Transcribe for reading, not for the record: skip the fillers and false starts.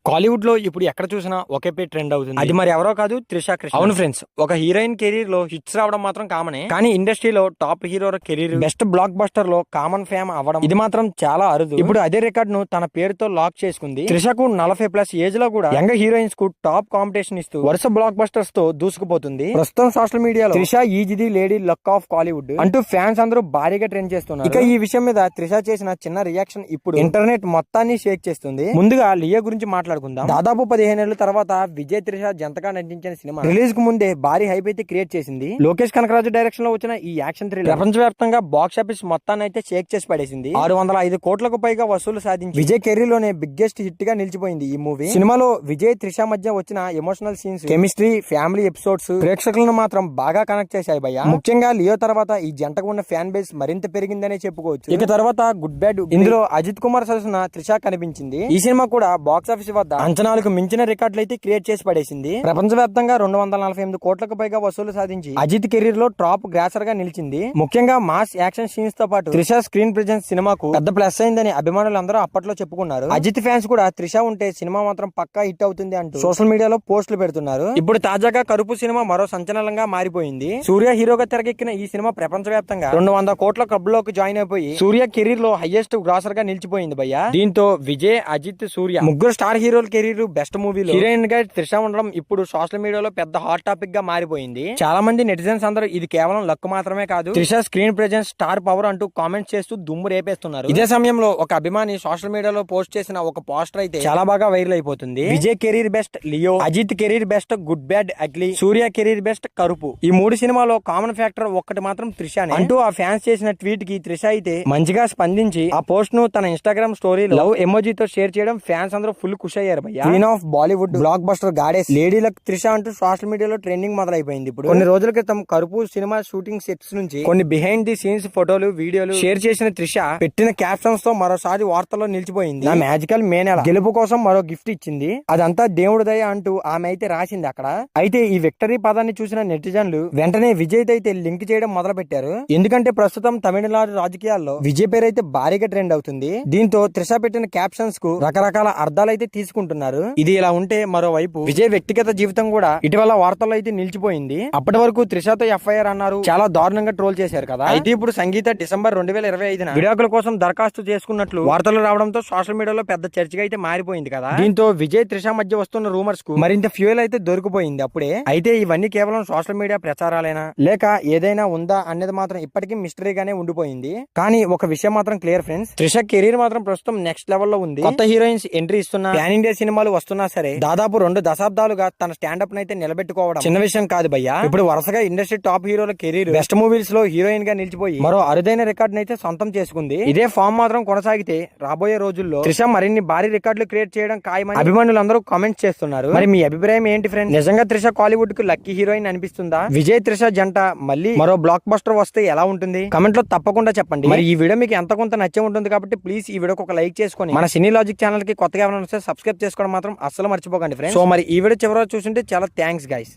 కాలీవుడ్ లో ఇప్పుడు ఎక్కడ చూసినా ఒకే పేరు ట్రెండ్ అవుతుంది. అది మరి ఎవరో కాదు, త్రిష కృష్ణ. అవును ఫ్రెండ్స్, ఒక హీరోయిన్ కెరీర్ లో హిట్స్ రావడం మాత్రం కామనే, కానీ ఇండస్ట్రీలో top hero career best block buster లో కామన్ ఫేమ్ అవ్వడం ఇది మాత్రం చాలా అరుదు. ఇప్పుడు అదే రికార్డ్ ను తన పేరుతో లాక్ చేసుకుంది. త్రిషకు 40+ ఏజ్ లో కూడా యంగ్ హీరోయిన్స్ కు టాప్ కాంపిటీషన్ ఇస్తూ వరుస బ్లాక్ బస్టర్స్ తో దూసుకుపోతుంది. ప్రస్తుతం సోషల్ మీడియాలో Trisha is the lady luck of Kollywood అంటూ ఫ్యాన్స్ అందరూ భారీగా ట్రెండ్ చేస్తున్నారు. ఇక ఈ విషయం మీద త్రిష చేసిన చిన్న రియాక్షన్ ఇప్పుడు ఇంటర్నెట్ మొత్తాన్ని షేక్ చేస్తుంది. ముందుగా లియో గురించి మాట్లాడుకుందాం. దాదాపు 15 ఏళ్ల తర్వాత విజయ్ త్రిష జంటగా నటించిన సినిమా రిలీజ్ కు ముందే భారీ హైప్ అయితే క్రియేట్ చేసింది. లోకేష్ కనకరాజు డైరెక్షన్ లో వచ్చిన ఈ యాక్షన్ థ్రిల్లర్ ప్రపంచవ్యాప్తంగా బాక్స్ ఆఫీస్ మొత్తాన్ని అయితే షేక్ చేసి పడేసింది. 605 కోట్లకు పైగా వసూలు సాధించి విజయ్ కెరీర్ లోనే బిగ్గెస్ట్ హిట్ గా నిలిచిపోయింది ఈ మూవీ. సినిమాలో విజయ్ త్రిష మధ్య వచ్చిన emotional scenes, chemistry, family episodes ప్రేక్షకులను మాత్రం బాగా కనెక్ట్ చేశాయి భయ్య. ముఖ్యంగా లియో తర్వాత ఈ జంటకు ఉన్న ఫ్యాన్ బేస్ మరింత పెరిగిందనే చెప్పుకోవచ్చు. ఇక తర్వాత గుడ్ బ్యాడ్ ఇందులో అజిత్ కుమార్ సరసన త్రిష కనిపించింది. ఈ సినిమా కూడా బాక్స్ ఆఫీస్ వద్ద అంచనాలకు మించిన రికార్డులు అయితే క్రియేట్ చేసి పడేసింది. ప్రపంచవ్యాప్తంగా 248 కోట్లకు పైగా వసూలు సాధించి అజిత్ కెరీర్ లో టాప్ గ్రాసర్ గా నిలిచింది. ముఖ్యంగా మాస్ యాక్షన్ సీన్స్ తో పాటు త్రిష స్క్రీన్ ప్రెజెన్స్ సినిమాకు పెద్ద ప్లస్ అయిందని అభిమానులు అందరూ అప్పట్లో చెప్పుకున్నారు. అజిత్ ఫ్యాన్స్ కూడా త్రిష ఉంటే సినిమా మాత్రం పక్కా హిట్ అవుతుంది అంటూ సోషల్ మీడియాలో పోస్టులు పెడుతున్నారు. ఇప్పుడు తాజాగా కరుపు సినిమా మరో సంచలనంగా మారిపోయింది. సూర్య హీరోగా తెరకెక్కిన ఈ సినిమా ప్రపంచవ్యాప్తంగా 200 కోట్ల క్లబ్ లోకి జాయిన్ అయిపోయి సూర్య కెరీర్ లో హైయెస్ట్ గ్రాసర్ గా నిలిచిపోయింది భయ్య. దీంతో విజయ్, అజిత్, సూర్య ముగ్గురు స్టార్ హీరోల కెరీర్ బెస్ట్ మూవీలో హీరోయిన్ గా త్రిష ఉండడం ఇప్పుడు సోషల్ మీడియాలో పెద్ద హాట్ టాపిక్ గా మారిపోయింది. చాలా మంది నెటిజన్స్ అందరూ ఇది కేవలం లక్ మాత్రమే కాదు, Trisha screen presence, star power అంటూ కామెంట్స్ చేస్తూ దుమ్ము రేపేస్తున్నారు. ఇదే సమయంలో ఒక అభిమాని సోషల్ మీడియాలో పోస్ట్ చేసిన ఒక పోస్టర్ అయితే చాలా బాగా వైరల్ అయిపోతుంది. Vijay career best Leo, Ajith career best good bad ugly, Suriya career best Karuppu. ఈ 3 సినిమాలో కామన్ ఫ్యాక్టర్ ఒక్కటి మాత్రం త్రిషనే అంటూ ఆ ఫ్యాన్స్ చేసిన ట్వీట్ కి త్రిష అయితే మంచిగా స్పందించి ఆ పోస్ట్ ను తన ఇన్స్టాగ్రామ్ స్టోరీలో లవ్ ఎమోజీతో షేర్ చేయడం ఫ్యాన్స్ అందరూ ఫుల్ ఖుషి అయ్యారు భయ్య. Queen of Bollywood, block buster goddess, lady luck Trisha అంటూ సోషల్ మీడియాలో ట్రెండింగ్ మొదలైపోయింది. ఇప్పుడు కొన్ని రోజుల క్రితం కరుపు సినిమా షూటింగ్ సెట్స్ నుంచి కొన్ని బిహైండ్ ది సీన్స్ ఫోటోలు, వీడియోలు షేర్ చేసిన త్రిష పెట్టిన క్యాప్షన్స్ తో మరోసారి వార్తల్లో నిలిచిపోయింది. నా మ్యాజికల్ మేనేల గెలుపు కోసం మరో గిఫ్ట్ ఇచ్చింది, అదంతా దేవుడి దయ అంటూ ఆమె అయితే రాసింది అక్కడ. అయితే ఈ విక్టరీ పదాన్ని చూసిన నెటిజన్లు వెంటనే విజయ్ అయితే లింక్ చేయడం మొదలు పెట్టారు. ఎందుకంటే ప్రస్తుతం తమిళనాడు రాజకీయాల్లో విజయ్ పేరు అయితే భారీగా ట్రెండ్ అవుతుంది. దీంతో త్రిష పెట్టిన క్యాప్షన్స్ కు రకరకాల అర్థాలు అయితే తీసుకుంటున్నారు. ఇది ఇలా ఉంటే మరోవైపు విజయ్ వ్యక్తిగత జీవితం కూడా ఇటీవల వార్తల్లో అయితే నిలిచిపోయింది. అప్పటి వరకు త్రిషతో ఎఫ్ఐఆర్ అన్నారు, చాలా దారుణంగా ట్రోల్ చేశారు కదా. అయితే ఇప్పుడు సంగీత డిసెంబర్ 2025 విడాకుల కోసం దరఖాస్తు చేసుకున్నట్లు వార్తలు రావడంతో సోషల్ మీడియాలో పెద్ద చర్చగా అయితే మారిపోయింది కదా. దీంతో విజయ్ త్రిష మధ్య వస్తున్న రూమర్స్ కు మరింత ఫ్యూయల్ అయితే దొరికిపోయింది అప్పుడే. అయితే ఇవన్నీ కేవలం సోషల్ మీడియా ప్రచారాలేనా లేక ఏదైనా ఉందా అనేది మాత్రం ఇప్పటికీ మిస్టరీగానే ఉండిపోయింది. కానీ ఒక విషయం మాత్రం క్లియర్ ఫ్రెండ్స్, త్రిష కెరీర్ మాత్రం ప్రస్తుతం నెక్స్ట్ లెవెల్ లో ఉంది. కొత్త హీరోయిన్స్ ఎంట్రీ ఇస్తున్నా, పాన్ ఇండియా సినిమాలు వస్తున్నా సరే దాదాపు 2 దశాబ్దాలుగా తన స్టాండప్ నైతే నిలబెట్టుకోవడం చిన్న విషయం కాదు భయ్య. ఇప్పుడు వరుసగా ఇండస్ట్రీ టాప్ హీరోల కెరీర్ బెస్ట్ మూవీస్ లో హీరోయిన్ గా నిలిచిపోయి మరో అరుదైన రికార్డ్ అయితే సొంతం చేసుకుంది. ఇదే ఫామ్ మాత్రం కొనసాగితే రాబోయే రోజుల్లో త్రిష మరిన్ని భారీ రికార్డులు క్రియేట్ చేయడం ఖాయమని అభిమానులందరూ కామెంట్స్ చేస్తున్నారు. మరి మీ అభిప్రాయం ఏంటి ఫ్రెండ్స్? నిజంగా త్రిష కాలీవుడ్ కు లక్కీ హీరోయిన్ అనిపిస్తుందా? విజయ్ త్రిష జంట మళ్ళీ మరో బ్లాక్ బస్టర్ వస్తే ఎలా ఉంటుంది? కమెంట్ లో తప్పకుండా చెప్పండి. మరి ఈ వీడియో మీకు ఎంత కొంత నచ్చే ఉంటుంది కాబట్టి ప్లీజ్ ఈ వీడియోకి ఒక లైక్ చేసుకొని మన సినీ లాజిక్ ఛానల్ కి కొత్తగా ఎవరైనా వస్తే సబ్స్క్రైబ్ చేసుకోవడం మాత్రం అస్సలు మర్చిపోకండి ఫ్రెండ్స్. సో మరి ఈ వీడియో చివరిలో చూస్తుంటే చాలా థ్యాంక్స్ గైస్.